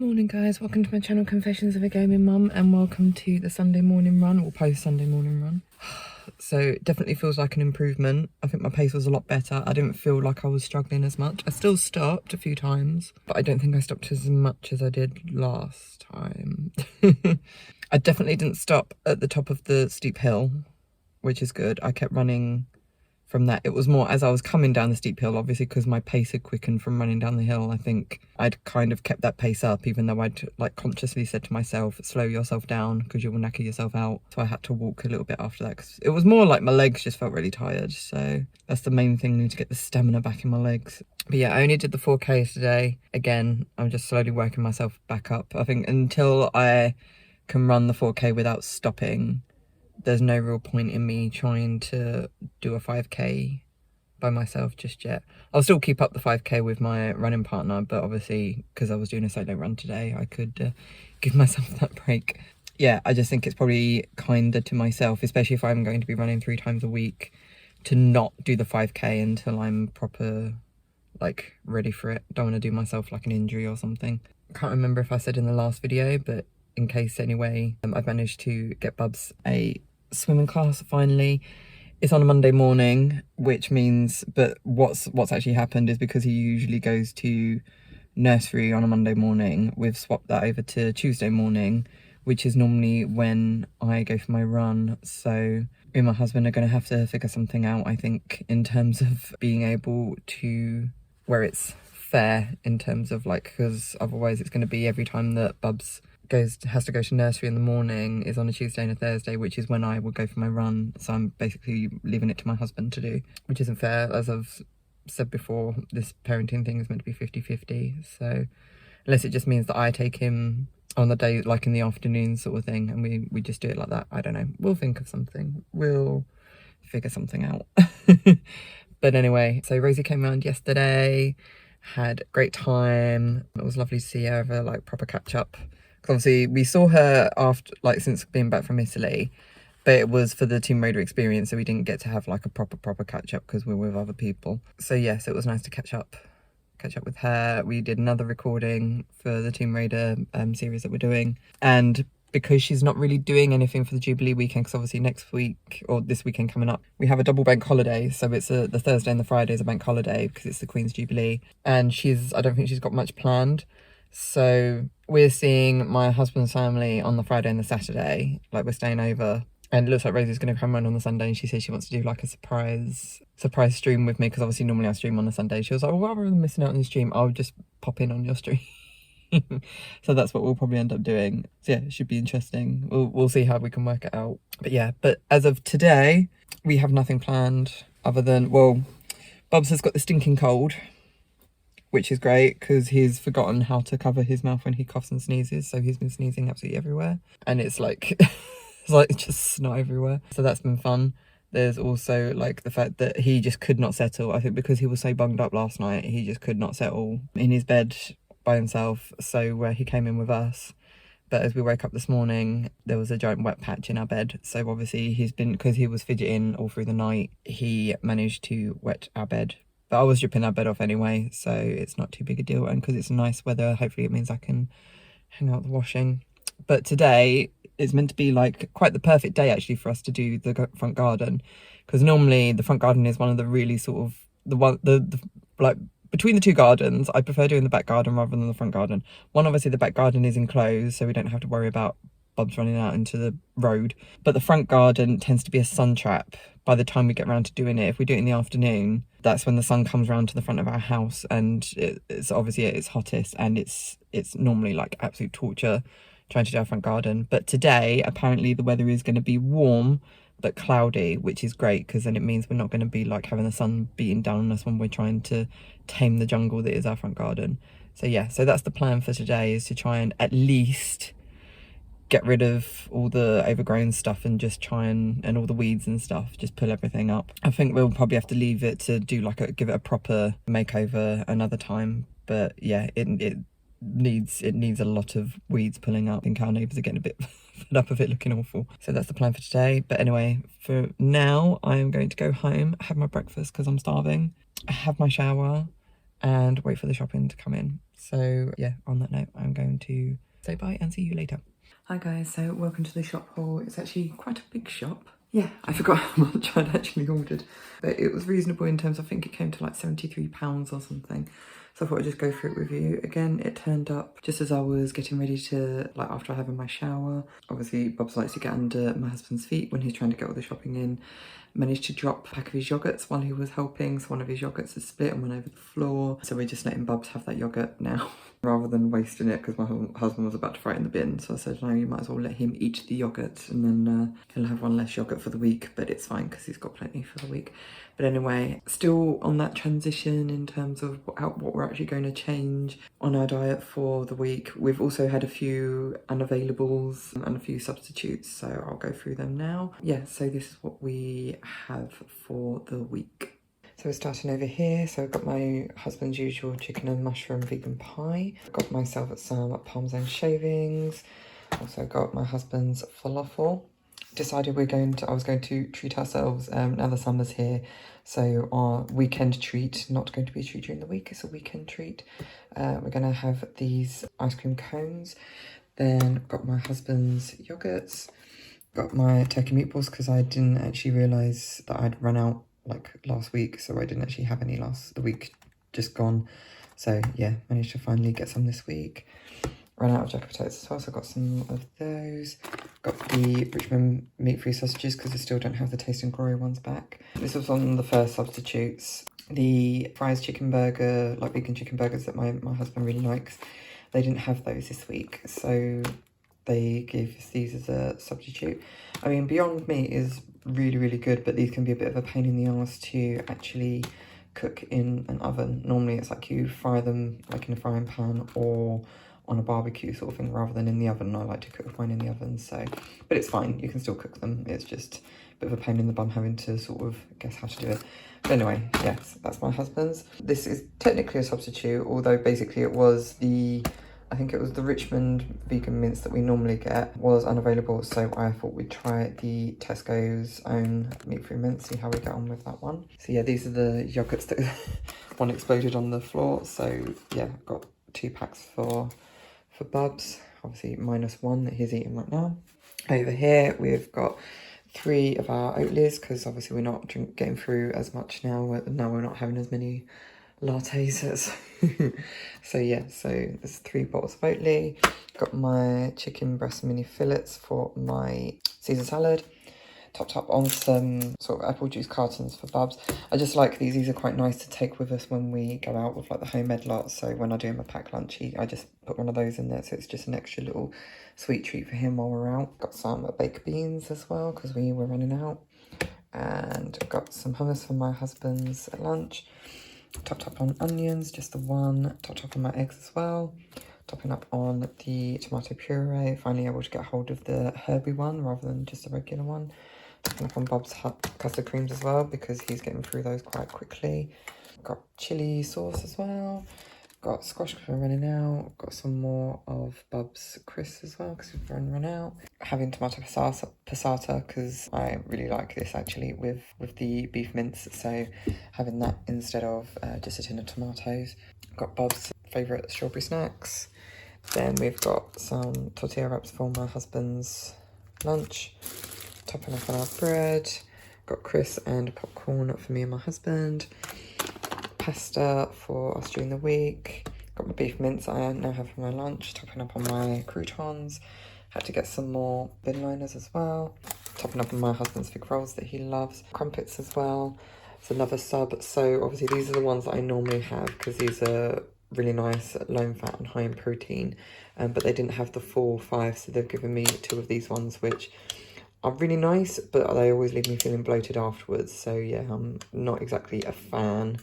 Morning guys, welcome to my channel Confessions of a Gaming Mum and welcome to the Sunday morning run or post Sunday morning run. So it definitely feels like an improvement. I think my pace was a lot better. I didn't feel like I was struggling as much. I still stopped a few times, but I don't think I stopped as much as I did last time. I definitely didn't stop at the top of the steep hill, which is good. I kept running from that. It was more as I was coming down the steep hill, obviously because my pace had quickened from running down the hill. I think I'd kind of kept that pace up, even though I'd like consciously said to myself, slow yourself down because you will knacker yourself out. So I had to walk a little bit after that because it was more like my legs just felt really tired. So that's the main thing, I need to get the stamina back in my legs. But yeah, I only did the 4K today. Again, I'm just slowly working myself back up. I think until I can run the 4K without stopping, there's no real point in me trying to do a 5K by myself just yet. I'll still keep up the 5K with my running partner, but obviously because I was doing a solo run today, I could give myself that break. Yeah, I just think it's probably kinder to myself, especially if I'm going to be running 3 times a week, to not do the 5K until I'm proper, like, ready for it. Don't want to do myself like an injury or something. Can't remember if I said in the last video, but in case anyway, I've managed to get Bubs a swimming class finally. It's on a Monday morning, which means, but what's actually happened is because he usually goes to nursery on a Monday morning, we've swapped that over to Tuesday morning, which is normally when I go for my run. So me and my husband are going to have to figure something out, I think, in terms of being able to, where it's fair in terms of like, because otherwise it's going to be every time that Bubs has to go to nursery in the morning is on a Tuesday and a Thursday, which is when I will go for my run. So I'm basically leaving it to my husband to do, which isn't fair. As I've said before, this parenting thing is meant to be 50-50. So unless it just means that I take him on the day, like in the afternoon sort of thing, and we just do it like that. I don't know. We'll think of something. We'll figure something out. But anyway, so Rosie came around yesterday, had a great time. It was lovely to see her, have a like proper catch up. Obviously we saw her after, like, since being back from Italy, but it was for the Tomb Raider experience, so we didn't get to have like a proper catch up because we were with other people. So yes, it was nice to catch up with her. We did another recording for the Tomb Raider series that we're doing, and because she's not really doing anything for the Jubilee weekend, because obviously next week, or this weekend coming up, we have a double bank holiday. So it's the Thursday and the Friday is a bank holiday because it's the Queen's Jubilee, and I don't think she's got much planned. So we're seeing my husband's family on the Friday and the Saturday, like we're staying over, and it looks like Rosie's going to come run on the Sunday, and she says she wants to do like a surprise stream with me, because obviously normally I stream on a Sunday. She was like, well, rather than missing out on the stream, I'll just pop in on your stream. So that's what we'll probably end up doing. So yeah, it should be interesting. We'll see how we can work it out. But yeah, but as of today, we have nothing planned other than, well, Bubs has got the stinking cold, which is great because he's forgotten how to cover his mouth when he coughs and sneezes. So he's been sneezing absolutely everywhere. And it's like, it's like just snot everywhere. So that's been fun. There's also like the fact that he just could not settle. I think because he was so bunged up last night, he just could not settle in his bed by himself. So he came in with us. But as we woke up this morning, there was a giant wet patch in our bed. So obviously he's been, because he was fidgeting all through the night, he managed to wet our bed. But I was dripping that bed off anyway, so it's not too big a deal. And because it's nice weather, hopefully it means I can hang out the washing. But today is meant to be like quite the perfect day actually for us to do the front garden, because normally the front garden is one of the really sort of the like between the two gardens, I prefer doing the back garden rather than the front garden. One, obviously the back garden is enclosed, so we don't have to worry about Bubs running out into the road. But the front garden tends to be a sun trap by the time we get around to doing it. If we do it in the afternoon, that's when the sun comes around to the front of our house, and it's obviously at its hottest, and it's normally like absolute torture trying to do our front garden. But today, apparently the weather is going to be warm but cloudy, which is great because then it means we're not going to be like having the sun beating down on us when we're trying to tame the jungle that is our front garden. So yeah, so that's the plan for today, is to try and at least get rid of all the overgrown stuff and just try and all the weeds and stuff, just pull everything up. I think we'll probably have to leave it to do like give it a proper makeover another time. But yeah, it needs a lot of weeds pulling up. I think our neighbours are getting a bit fed up of it looking awful. So that's the plan for today. But anyway, for now, I am going to go home, have my breakfast because I'm starving, have my shower, and wait for the shopping to come in. So yeah, on that note, I'm going to say bye and see you later. Hi guys, so welcome to the shop haul. It's actually quite a big shop. Yeah, I forgot how much I'd actually ordered, but it was reasonable in terms, I think it came to like £73 or something. So I thought I'd just go through it with you. Again, it turned up just as I was getting ready to, like after having my shower. Obviously, Bob's likes to get under my husband's feet when he's trying to get all the shopping in. Managed to drop a pack of his yogurts while he was helping, so one of his yogurts is split and went over the floor. So we're just letting Bubs have that yogurt now rather than wasting it, because my husband was about to throw it in the bin. So I said, no, you might as well let him eat the yogurt, and then he'll have one less yogurt for the week, but it's fine because he's got plenty for the week. But anyway, still on that transition in terms of what we're actually going to change on our diet for the week. We've also had a few unavailables and a few substitutes, so I'll go through them now. Yeah, so this is what we have for the week. So we're starting over here. So I've got my husband's usual chicken and mushroom vegan pie. I've got myself some Parmesan shavings. Also got my husband's falafel. Decided I was going to treat ourselves now the summer's here. So our weekend treat, not going to be a treat during the week, it's a weekend treat. We're going to have these ice cream cones. Then got my husband's yogurts. Got my turkey meatballs because I didn't actually realise that I'd run out like last week, so I didn't actually have any the week just gone. So yeah, managed to finally get some this week. Ran out of jacket potatoes as well, so I got some of those. Got the Richmond meat-free sausages because I still don't have the Taste and Glory ones back. This was on the first substitutes. The Fry's chicken burger, like vegan chicken burgers that my husband really likes, they didn't have those this week, so they gave us these as a substitute. I mean, Beyond Meat is really, really good, but these can be a bit of a pain in the arse to actually cook in an oven. Normally it's like you fry them like in a frying pan or on a barbecue sort of thing rather than in the oven. I like to cook mine in the oven, so, but it's fine, you can still cook them. It's just a bit of a pain in the bum having to sort of guess how to do it. But anyway, yes, that's my husband's. This is technically a substitute, although basically it was I think it was the Richmond vegan mince that we normally get was unavailable, so I thought we'd try the Tesco's own meat-free mince, see how we get on with that one. So yeah, these are the yogurts that one exploded on the floor. So yeah, got 2 packs for Bubs, obviously -1 that he's eating right now. Over here we've got 3 of our Oatleys because obviously we're not getting through as much now. Now we're not having as many lattes. So yeah, so there's 3 bottles of Oatly. Got my chicken breast mini fillets for my Caesar salad. Topped up on some sort of apple juice cartons for Bubs. I just like these. These are quite nice to take with us when we go out with like the homemade lot. So when I do him a pack lunch, I just put one of those in there. So it's just an extra little sweet treat for him while we're out. Got some baked beans as well because we were running out. And got some hummus for my husband's at lunch. Topped up on onions, just the one. Topped up on my eggs as well. Topping up on the tomato puree. Finally able to get hold of the herby one rather than just a regular one. Topping up on Bob's custard creams as well because he's getting through those quite quickly. Got chili sauce as well. Got squash because we're running out. Got some more of Bub's crisps as well because we've run out. Having tomato passata because I really like this actually with the beef mince. So having that instead of just a tin of tomatoes. Got Bub's favourite strawberry snacks. Then we've got some tortilla wraps for my husband's lunch. Topping up on our bread. Got crisps and popcorn for me and my husband. Pasta for us during the week. Got my beef mince I now have for my lunch. Topping up on my croutons. Had to get some more bin liners as well. Topping up on my husband's fig rolls that he loves. Crumpets as well. It's another sub. So obviously these are the ones that I normally have because these are really nice, low in fat and high in protein. But they didn't have the full 5, so they've given me 2 of these ones, which are really nice, but they always leave me feeling bloated afterwards. So yeah, I'm not exactly a fan.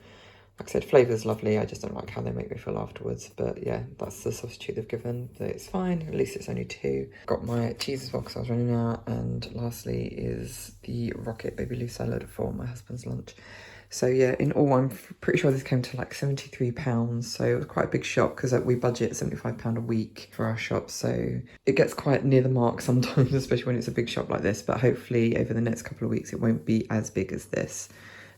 Like I said, flavour's lovely, I just don't like how they make me feel afterwards. But yeah, that's the substitute they've given. But it's fine, at least it's only 2. Got my cheese as well because I was running out. And lastly is the rocket baby leaf salad for my husband's lunch. So yeah, in all, I'm pretty sure this came to like £73. So it was quite a big shop because we budget £75 a week for our shop. So it gets quite near the mark sometimes, especially when it's a big shop like this. But hopefully over the next couple of weeks, it won't be as big as this.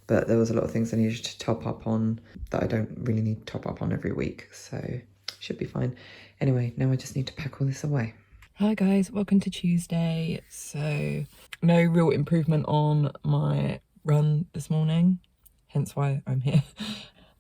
But there was a lot of things I needed to top up on that I don't really need to top up on every week. So Should be fine. Anyway, now I just need to pack all this away. Hi guys, welcome to Tuesday. So no real improvement on my run this morning, hence why I'm here.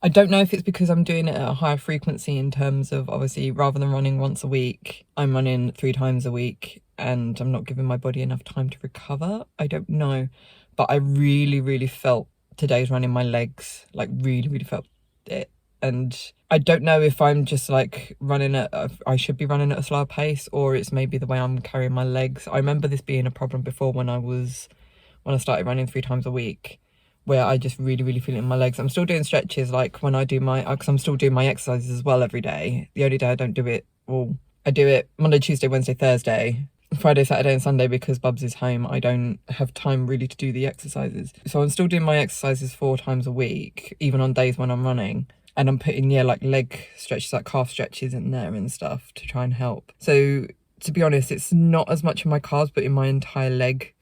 I don't know if it's because I'm doing it at a higher frequency in terms of, obviously, rather than running once a week, I'm running 3 times a week and I'm not giving my body enough time to recover. I don't know, but I really felt today's run in my legs, like really felt it. And I don't know if I'm just like running at, I should be running at a slower pace, or it's maybe the way I'm carrying my legs. I remember this being a problem before when I started running 3 times a week, where I just really feel it in my legs. I'm still doing stretches, like when I do my, because I'm still doing my exercises as well every day. The only day I don't do it, well, I do it Monday, Tuesday, Wednesday, Thursday, Friday, Saturday and Sunday, because Bubs is home. I don't have time really to do the exercises. So I'm still doing my exercises 4 times a week, even on days when I'm running. And I'm putting, yeah, like leg stretches, like calf stretches in there and stuff to try and help. So to be honest, it's not as much in my calves, but in my entire leg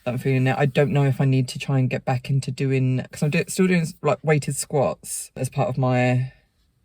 that I'm feeling it. I don't know if I need to try and get back into doing, because I'm still doing like weighted squats as part of my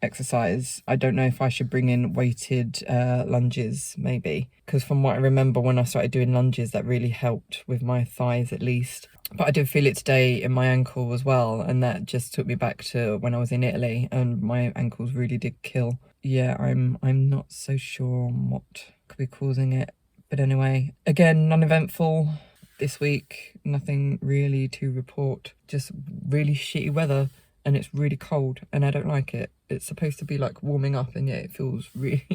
exercise. I don't know if I should bring in weighted lunges maybe, because from what I remember when I started doing lunges, that really helped with my thighs at least. But I did feel it today in my ankle as well, and that just took me back to when I was in Italy and my ankles really did kill. Yeah, I'm not so sure on what could be causing it. But anyway, again, non-eventful this week, nothing really to report, just really shitty weather, and it's really cold and I don't like it. It's supposed to be like warming up, and yet it feels really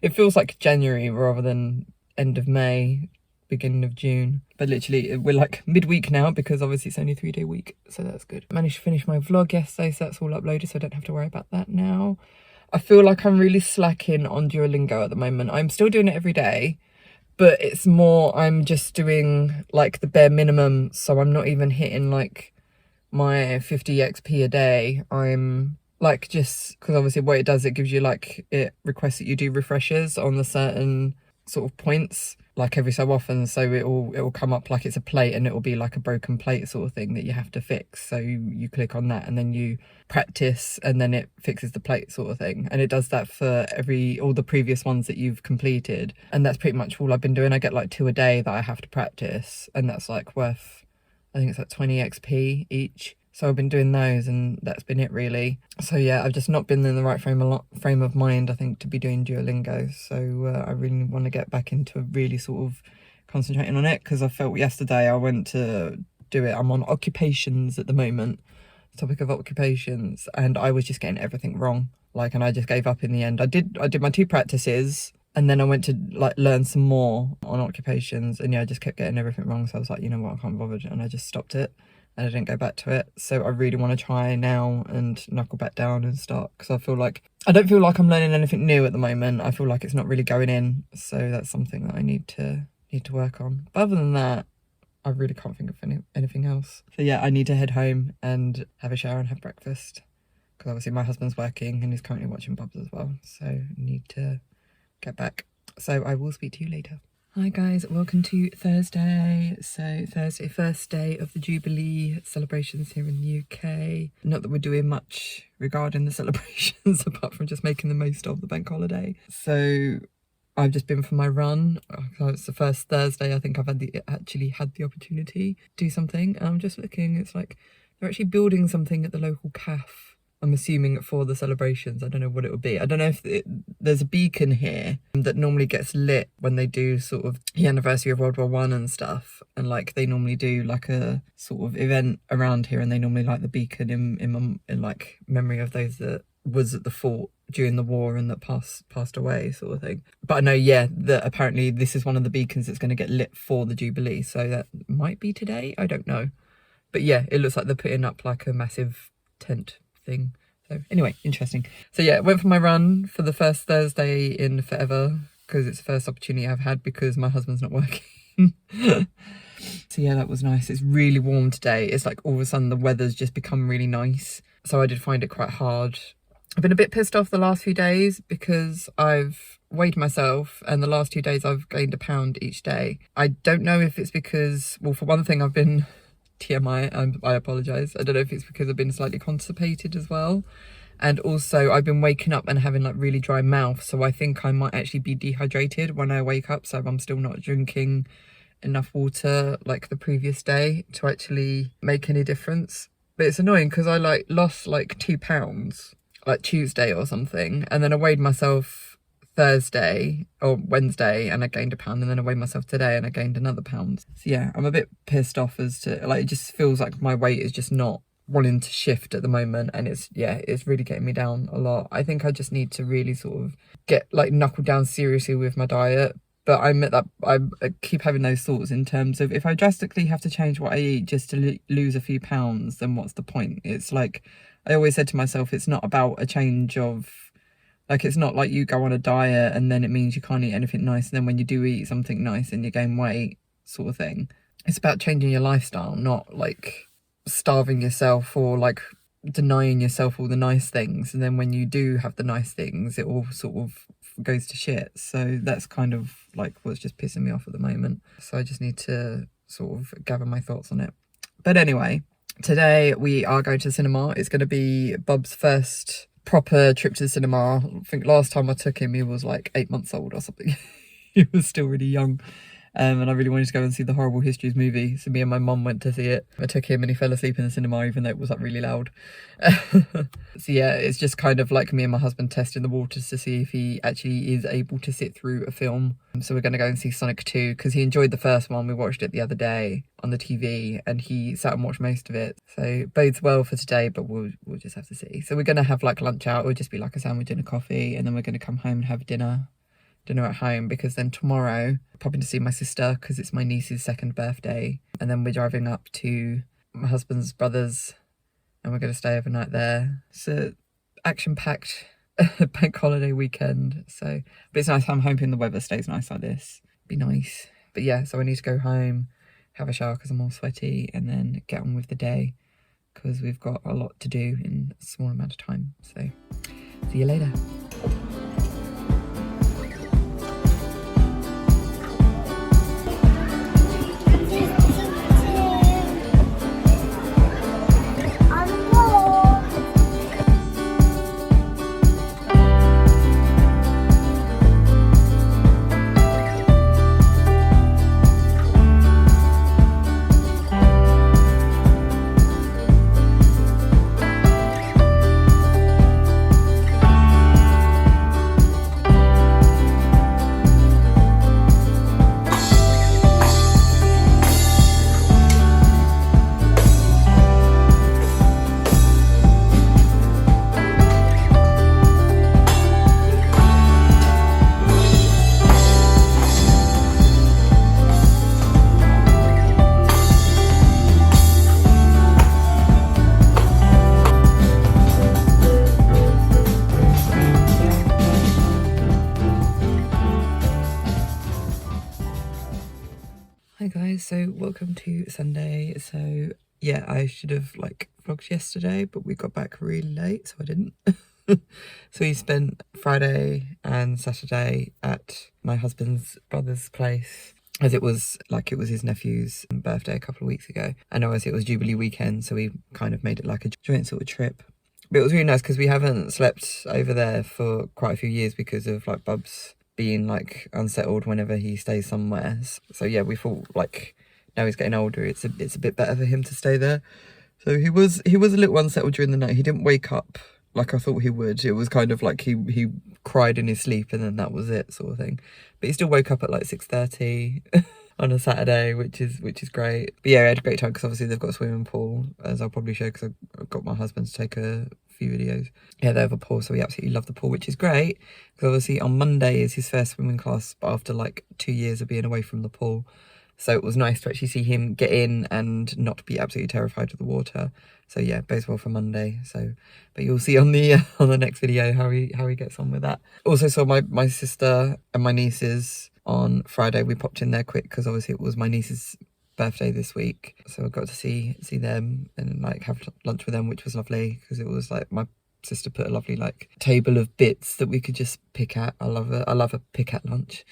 it feels like January rather than end of May, beginning of June. But literally we're like midweek now, because obviously it's only a 3-day week, so that's good. Managed to finish my vlog yesterday, so that's all uploaded, so I don't have to worry about that now. I feel like I'm really slacking on Duolingo at the moment. I'm still doing it every day, but it's more, I'm just doing like the bare minimum, so I'm not even hitting like my 50 XP a day. I'm like, just because obviously what it does, it gives you like, it requests that you do refreshers on the certain sort of points like every so often, so it will come up like it's a plate, and it will be like a broken plate sort of thing that you have to fix. So you click on that and then you practice, and then it fixes the plate sort of thing, and it does that for all the previous ones that you've completed. And that's pretty much all I've been doing. I get like 2 a day that I have to practice, and that's like worth, I think it's like 20 XP each. So I've been doing those, and that's been it really. So yeah, I've just not been in the right frame of mind, I think, to be doing Duolingo. So I really want to get back into really sort of concentrating on it, because I felt yesterday I went to do it. I'm on occupations at the moment, topic of occupations, and I was just getting everything wrong. Like, and I just gave up in the end. I did my 2 practices, and then I went to like learn some more on occupations, and yeah, I just kept getting everything wrong. So I was like, you know what, I can't bother, and I just stopped it. And I didn't go back to it. So I really want to try now and knuckle back down and start, because I don't feel like I'm learning anything new at the moment. I feel like it's not really going in. So that's something that I need to work on. But other than that, I really can't think of anything else. So yeah, I need to head home and have a shower and have breakfast, because obviously my husband's working and he's currently watching Bubs as well. So I need to get back. So I will speak to you later. Hi guys, welcome to Thursday. So Thursday, first day of the Jubilee celebrations here in the UK. Not that we're doing much regarding the celebrations apart from just making the most of the bank holiday. So I've just been for my run. It's the first Thursday I think I've actually had the opportunity to do something. And I'm just looking, it's like they're actually building something at the local cafe. I'm assuming for the celebrations. I don't know what it would be. I don't know if there's a beacon here that normally gets lit when they do sort of the anniversary of World War I and stuff. And like they normally do like a sort of event around here, and they normally light the beacon in like memory of those that was at the fort during the war and that passed away sort of thing. But I know, yeah, that apparently this is one of the beacons that's going to get lit for the Jubilee. So that might be today. I don't know. But yeah, it looks like they're putting up like a massive tent thing. So anyway, interesting. So yeah, went for my run for the first Thursday in forever, because it's the first opportunity I've had because my husband's not working. So yeah, that was nice. It's really warm today. It's like all of a sudden the weather's just become really nice. So I did find it quite hard. I've been a bit pissed off the last few days because I've weighed myself, and the last 2 days I've gained 1 pound each day. I don't know if it's because, well, for one thing, I've been TMI, I apologise. I don't know if it's because I've been slightly constipated as well, And also I've been waking up and having like really dry mouth, so I think I might actually be dehydrated when I wake up, so I'm still not drinking enough water like the previous day to actually make any difference. But it's annoying because I like lost like 2 pounds like Tuesday or something, and then I weighed myself Thursday or Wednesday and I gained a pound, and then I weighed myself today and I gained another pound. So yeah, I'm a bit pissed off as to like, it just feels like my weight is just not wanting to shift at the moment, and it's really getting me down a lot. I think I just need to really sort of get like knuckled down seriously with my diet. But I'm at that, I keep having those thoughts in terms of, if I drastically have to change what I eat just to lose a few pounds, then what's the point? It's like, I always said to myself, it's not about a change of, like, it's not like you go on a diet and then it means you can't eat anything nice, and then when you do eat something nice and you gain weight, sort of thing. It's about changing your lifestyle, not like starving yourself or like denying yourself all the nice things, and then when you do have the nice things, it all sort of goes to shit. So that's kind of like what's just pissing me off at the moment. So I just need to sort of gather my thoughts on it. But anyway, today we are going to the cinema. It's going to be Bub's first proper trip to the cinema. I think last time I took him, he was like 8 months old or something. He was still really young. And I really wanted to go and see the Horrible Histories movie. So me and my mum went to see it. I took him and he fell asleep in the cinema, even though it was like really loud. So yeah, it's just kind of like me and my husband testing the waters to see if he actually is able to sit through a film. So we're going to go and see Sonic 2 because he enjoyed the first one. We watched it the other day on the TV and he sat and watched most of it. So bodes well for today, but we'll just have to see. So we're going to have like lunch out. It'll just be like a sandwich and a coffee, and then we're going to come home and have dinner at home, because then tomorrow I'm popping to see my sister because it's my niece's 2nd birthday, and then we're driving up to my husband's brother's and we're going to stay overnight there. So action-packed bank holiday weekend. So but it's nice. I'm hoping the weather stays nice like this. Be nice. But yeah, so I need to go home, have a shower because I'm all sweaty, and then get on with the day because we've got a lot to do in a small amount of time. So see you later. Hi guys, so welcome to Sunday. So yeah, I should have like vlogged yesterday, but we got back really late, so I didn't. So we spent Friday and Saturday at my husband's brother's place, as it was his nephew's birthday a couple of weeks ago, and obviously it was Jubilee weekend, so we kind of made it like a joint sort of trip. But it was really nice because we haven't slept over there for quite a few years because of like Bub's being like unsettled whenever he stays somewhere. So yeah, we thought like now he's getting older, it's a bit better for him to stay there. So he was a little unsettled during the night. He didn't wake up like I thought he would. It was kind of like he cried in his sleep and then that was it, sort of thing. But he still woke up at like 6:30 on a Saturday, which is great. But yeah, I had a great time because obviously they've got a swimming pool, as I'll probably show because I've got my husband to take a few videos. Yeah, they have a pool, so we absolutely love the pool, which is great because obviously on Monday is his first swimming class after like 2 years of being away from the pool. So it was nice to actually see him get in and not be absolutely terrified of the water. So yeah, bodes well for Monday. So, but you'll see on the next video how he gets on with that. Also saw my sister and my nieces on Friday. We popped in there quick because obviously it was my niece's birthday this week, so I got to see them and like have lunch with them, which was lovely because it was like my sister put a lovely like table of bits that we could just pick at. I love a pick at lunch.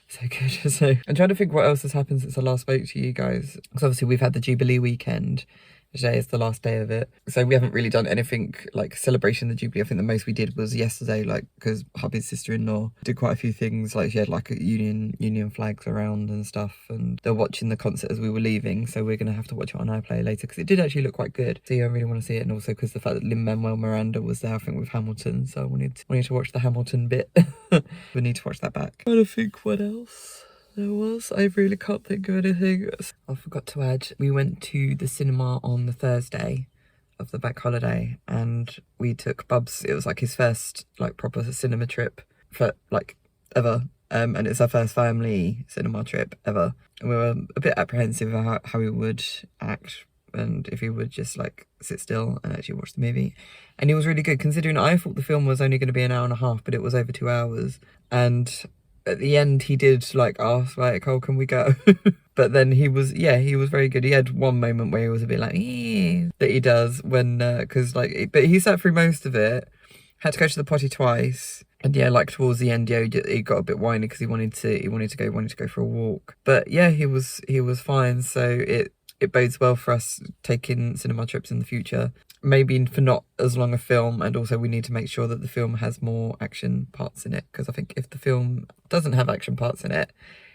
So good. So I'm trying to think what else has happened since I last spoke to you guys, because obviously we've had the Jubilee weekend Today is the last day of it. So we haven't really done anything like celebration of the Jubilee. I think the most we did was yesterday, like, because hubby's sister-in-law did quite a few things. Like, she had like a union flags around and stuff, and they're watching the concert as we were leaving. So we're going to have to watch it on iPlayer later, because it did actually look quite good. So yeah, I really want to see it. And also because the fact that Lin-Manuel Miranda was there, I think, with Hamilton. So I wanted to watch the Hamilton bit. We need to watch that back. Trying to think what else there was. I really can't think of anything. I forgot to add, we went to the cinema on the Thursday of the bank holiday, and we took Bubs. It was like his first like proper cinema trip for like ever, and it's our first family cinema trip ever, and we were a bit apprehensive about how he would act and if he would just like sit still and actually watch the movie. And he was really good, considering I thought the film was only going to be an hour and a half, but it was over 2 hours. And at the end he did like ask like, oh, can we go? But then he was very good. He had one moment where he was a bit like, that he does when because like, but he sat through most of it, had to go to the potty twice, and yeah, like towards the end, yeah, he got a bit whiny because he wanted to go for a walk. But yeah, he was fine. So it bodes well for us taking cinema trips in the future. Maybe for not as long a film, and also we need to make sure that the film has more action parts in it, because I think if the film doesn't have action parts in it,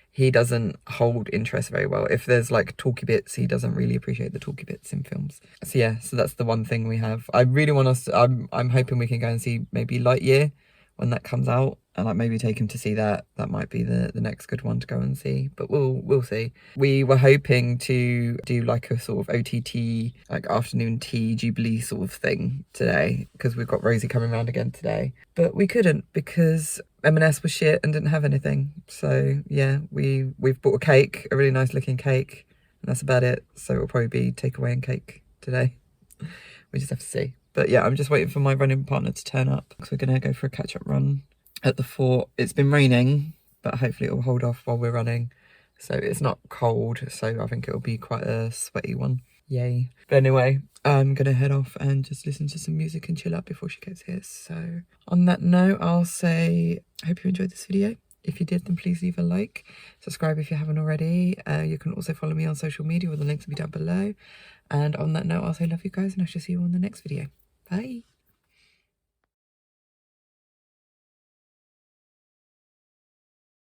he doesn't hold interest very well. If there's like talky bits, he doesn't really appreciate the talky bits in films. So yeah, so that's the one thing we have. I really want us to, I'm hoping we can go and see maybe Lightyear when that comes out, and like maybe take him to see that. That might be the next good one to go and see, but we'll see. We were hoping to do like a sort of OTT, like afternoon tea Jubilee sort of thing today, because we've got Rosie coming around again today, but we couldn't because M&S was shit and didn't have anything. So yeah, we've bought a cake, a really nice looking cake, and that's about it. So it'll probably be takeaway and cake today. We just have to see. But yeah, I'm just waiting for my running partner to turn up, because we're going to go for a catch-up run at the fort. It's been raining, but hopefully it will hold off while we're running. So it's not cold, so I think it'll be quite a sweaty one. Yay. But anyway, I'm going to head off and just listen to some music and chill out before she gets here. So on that note, I'll say, I hope you enjoyed this video. If you did, then please leave a like. Subscribe if you haven't already. You can also follow me on social media, where the links will be down below. And on that note, I'll say love you guys, and I shall see you on the next video. Bye.